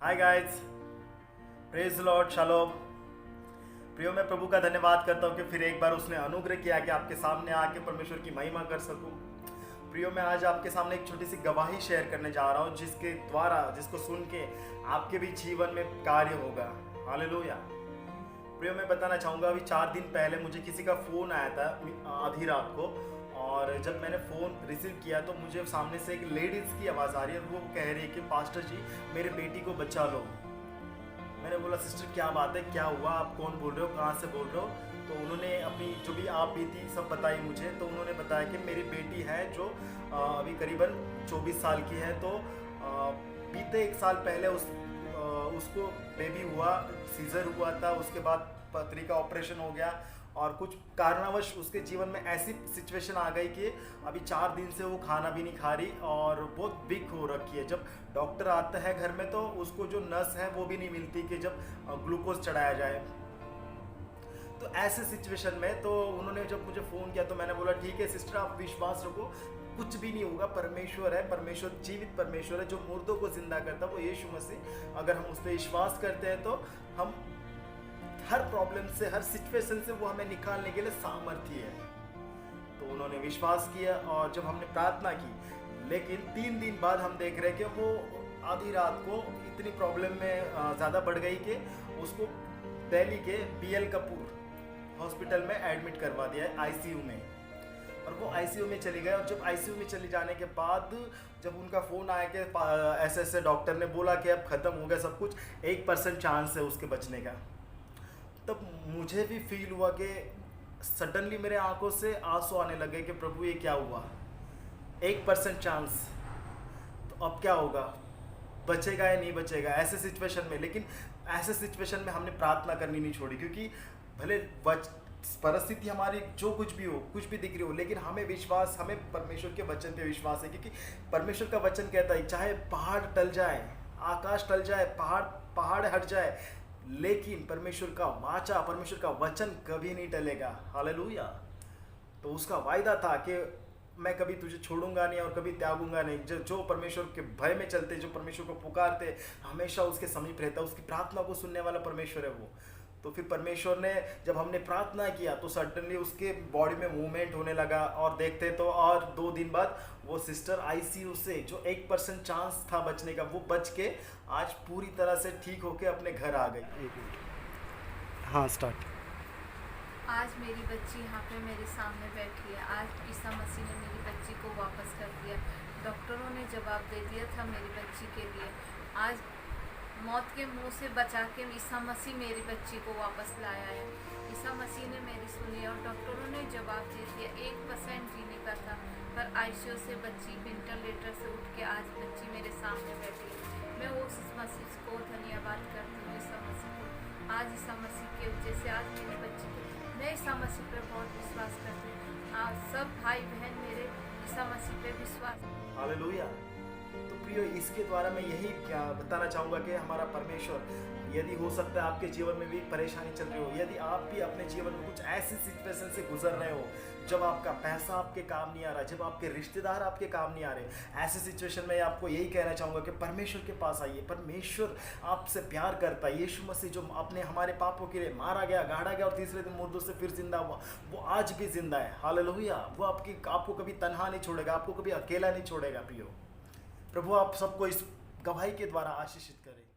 Hi guys, praise Lord, shalom. प्रियो, मैं प्रभु का धन्यवाद करता हूँ कि फिर एक बार उसने अनुग्रह किया कि आपके सामने आके परमेश्वर की महिमा कर सकूँ। प्रियो, मैं आज आपके सामने एक छोटी सी गवाही शेयर करने जा रहा हूँ जिसके द्वारा, जिसको सुन के आपके भी जीवन में कार्य होगा। हालेलुया। प्रियो, मैं बताना चाहूँगा, अभी 4 दिन पहले मुझे किसी का फ़ोन आया था आधी रात को, और जब मैंने फ़ोन रिसीव किया तो मुझे सामने से एक लेडीज़ की आवाज़ आ रही है। वो कह रही है कि पास्टर जी, मेरे बेटी को बचा लो। मैंने बोला, सिस्टर क्या बात है, क्या हुआ, आप कौन बोल रहे हो, कहाँ से बोल रहे हो? तो उन्होंने अपनी जो भी आप बीती सब बताई मुझे। तो उन्होंने बताया कि मेरी बेटी है जो अभी करीबन 24 साल की है। तो बीते 1 साल पहले उसको बेबी हुआ, सीजर हुआ था। उसके बाद पथरी का ऑपरेशन हो गया और कुछ कारणवश उसके जीवन में ऐसी सिचुएशन आ गई कि अभी 4 दिन से वो खाना भी नहीं खा रही और बहुत वीक हो रखी है। जब डॉक्टर आता है घर में तो उसको जो नस है वो भी नहीं मिलती कि जब ग्लूकोज चढ़ाया जाए। तो ऐसे सिचुएशन में तो उन्होंने जब मुझे फ़ोन किया तो मैंने बोला, ठीक है सिस्टर, आप विश्वास रखो, कुछ भी नहीं होगा। परमेश्वर है, परमेश्वर जीवित परमेश्वर है जो मुर्दों को जिंदा करता है, वो यीशु मसीह। अगर हम उस पर विश्वास करते हैं तो हम हर प्रॉब्लम से, हर सिचुएशन से वो हमें निकालने के लिए सामर्थ्य है। तो उन्होंने विश्वास किया और जब हमने प्रार्थना की, लेकिन 3 दिन बाद हम देख रहे हैं कि वो आधी रात को इतनी प्रॉब्लम में ज़्यादा बढ़ गई कि उसको दिल्ली के BL कपूर हॉस्पिटल में एडमिट करवा दिया है, ICU में। और वो ICU में चली गए। और जब ICU में चले जाने के बाद जब उनका फ़ोन आया कि ऐसे डॉक्टर ने बोला कि अब ख़त्म हो गया सब कुछ, 1% चांस है उसके बचने का। तब मुझे भी फील हुआ कि सडनली मेरे आंखों से आंसू आने लगे कि प्रभु ये क्या हुआ, 1% चांस, तो अब क्या होगा, बचेगा या नहीं बचेगा ऐसे सिचुएशन में। लेकिन ऐसे सिचुएशन में हमने प्रार्थना करनी नहीं छोड़ी, क्योंकि भले परिस्थिति हमारी जो कुछ भी हो, कुछ भी दिख रही हो, लेकिन हमें विश्वास, हमें परमेश्वर के वचन पे विश्वास है। क्योंकि परमेश्वर का वचन कहता है, चाहे पहाड़ टल जाए, आकाश टल जाए, पहाड़ हट जाए, लेकिन परमेश्वर का वाचा, परमेश्वर का वचन कभी नहीं टलेगा। हालेलुया। तो उसका वायदा था कि मैं कभी तुझे छोड़ूंगा नहीं और कभी त्यागूंगा नहीं। जो परमेश्वर के भय में चलते, जो परमेश्वर को पुकारते, हमेशा उसके समीप रहता, उसकी प्रार्थना को सुनने वाला परमेश्वर है वो। तो फिर परमेश्वर ने, जब हमने प्रार्थना किया तो सडनली उसके बॉडी में मूवमेंट होने लगा। और देखते तो और 2 दिन बाद वो सिस्टर ICU से, जो 1% चांस था बचने का, वो बच के आज पूरी तरह से ठीक होके अपने घर आ गई। 1 मिनट। हाँ, स्टार्ट। आज मेरी बच्ची यहाँ पे मेरे सामने बैठी है। आज ईसा मसीह ने मेरी बच्ची को वापस कर दिया। डॉक्टरों ने जवाब दे दिया था मेरी बच्ची के लिए। आज मौत के मुंह से बचा के ईसा मसीह मेरी बच्ची को वापस लाया है। ईसा मसीह ने मेरी सुनी और डॉक्टरों ने जवाब दे दिया 1% जीने का था, पर ICU से बच्ची वेंटिलेटर से उठ के आज बच्ची मेरे सामने बैठी है। मैं उस मसीह को धन्यवाद करती हूँ, ईसा मसीह को। आज ईसा मसीह के वजह से आज मेरी बच्ची को, मैं ईसा मसीह पर बहुत विश्वास करती हूँ। आप सब भाई बहन मेरे ईसा मसीह पे विश्वास। हालेलुया। तो प्रियो, इसके द्वारा मैं यही क्या बताना चाहूँगा कि हमारा परमेश्वर, यदि हो सकता है आपके जीवन में भी परेशानी चल रही हो, यदि आप भी अपने जीवन में कुछ ऐसी सिचुएशन से गुजर रहे हो जब आपका पैसा आपके काम नहीं आ रहा, जब आपके रिश्तेदार आपके काम नहीं आ रहे, ऐसे सिचुएशन में आपको यही कहना चाहूँगा कि परमेश्वर के पास आइए। परमेश्वर आपसे प्यार करता है। यीशु मसीह जो अपने हमारे पापों के लिए मारा गया, गाड़ा गया और तीसरे दिन मुर्दों से फिर जिंदा हुआ, वो आज भी जिंदा है। हालेलुया। वो आपको कभी तन्हा नहीं छोड़ेगा, आपको कभी अकेला नहीं छोड़ेगा। प्रियो, प्रभु आप सबको इस गवाही के द्वारा आशीषित करें।